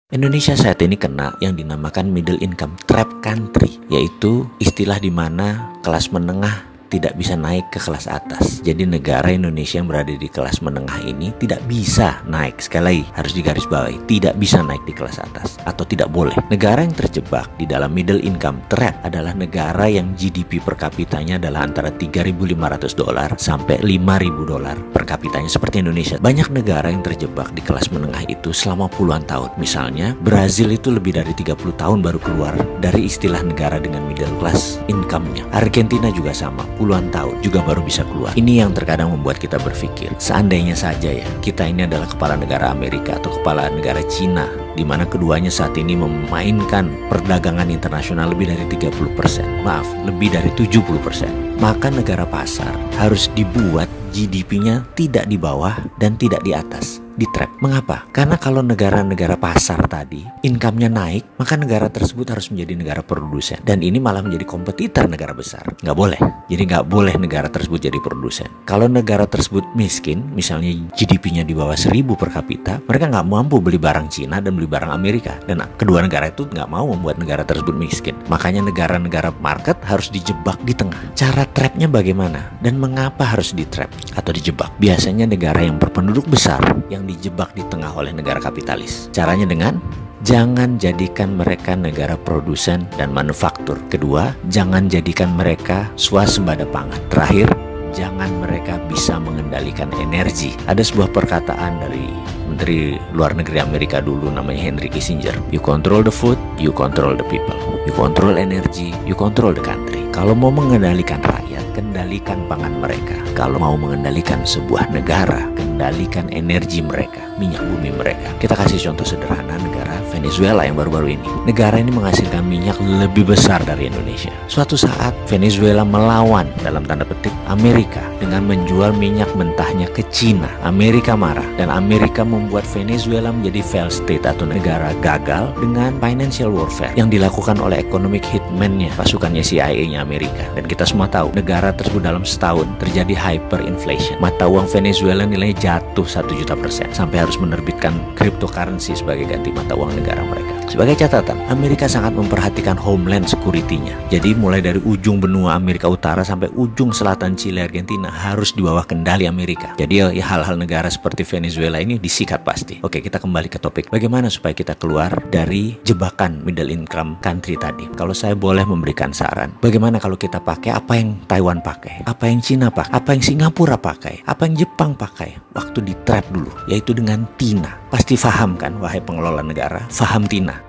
Indonesia saat ini kena yang dinamakan middle income trap country, yaitu istilah di mana kelas menengah tidak bisa naik ke kelas atas. Jadi negara Indonesia yang berada di kelas menengah ini tidak bisa naik. Sekali lagi harus digarisbawahi, tidak bisa naik di kelas atas atau tidak boleh. Negara yang terjebak di dalam middle income trap adalah negara yang GDP per kapitanya adalah antara $3.500 sampai $5.000 per kapitanya seperti Indonesia. Banyak negara yang terjebak di kelas menengah itu selama puluhan tahun. Misalnya Brazil itu lebih dari 30 tahun baru keluar dari istilah negara dengan middle class income-nya. Argentina juga sama, puluhan tahun juga baru bisa keluar. Ini yang terkadang membuat kita berpikir, seandainya saja ya kita ini adalah kepala negara Amerika atau kepala negara Cina, di mana keduanya saat ini memainkan perdagangan internasional lebih dari 30%, maaf, lebih dari 70%. Maka negara pasar harus dibuat GDP-nya tidak di bawah dan tidak di atas, di trap. Mengapa? Karena kalau negara-negara pasar tadi income-nya naik, maka negara tersebut harus menjadi negara produsen, dan ini malah menjadi kompetitor negara besar. Nggak boleh. Jadi nggak boleh negara tersebut jadi produsen. Kalau negara tersebut miskin, misalnya GDP-nya di bawah 1.000 per kapita, mereka nggak mampu beli barang Cina dan beli barang Amerika, dan kedua negara itu nggak mau membuat negara tersebut miskin. Makanya negara-negara market harus dijebak di tengah. Cara trapnya bagaimana dan mengapa harus di trap atau dijebak? Biasanya negara yang berpenduduk besar yang dijebak di tengah oleh negara kapitalis. Caranya dengan jangan jadikan mereka negara produsen dan manufaktur. Kedua, jangan jadikan mereka swasembada pangan. Terakhir, jangan mereka bisa mengendalikan energi. Ada sebuah perkataan dari Menteri Luar Negeri Amerika dulu namanya Henry Kissinger. You control the food, you control the people. You control energy, you control the country. Kalau mau mengendalikan rakyat, kendalikan pangan mereka. Kalau mau mengendalikan sebuah negara, kendalikan energi mereka, minyak bumi mereka. Kita kasih contoh sederhana negara Venezuela yang baru-baru ini. Negara ini menghasilkan minyak lebih besar dari Indonesia. Suatu saat Venezuela melawan dalam tanda petik Amerika dengan menjual minyak mentahnya ke Cina. Amerika marah dan Amerika membuat Venezuela menjadi failed state atau negara gagal dengan financial warfare yang dilakukan oleh economic hitman-nya, pasukannya CIA-nya Amerika. Dan kita semua tahu negara tersebut dalam setahun terjadi hyperinflation. Mata uang Venezuela nilainya jatuh 1.000.000% sampai harus menerbitkan cryptocurrency sebagai ganti mata uang negara mereka. Sebagai catatan, Amerika sangat memperhatikan homeland security-nya. Jadi mulai dari ujung benua Amerika Utara sampai ujung selatan Chile, Argentina harus di bawah kendali Amerika. Jadi ya hal-hal negara seperti Venezuela ini disikat pasti. Oke, kita kembali ke topik. Bagaimana supaya kita keluar dari jebakan middle income country tadi? Kalau saya boleh memberikan saran, bagaimana kalau kita pakai apa yang Taiwan pakai, apa yang Cina pakai, apa yang Singapura pakai, apa yang Jepang pakai waktu di trap dulu, yaitu dengan TINA. Pasti paham kan, wahai pengelola negara, paham TINA.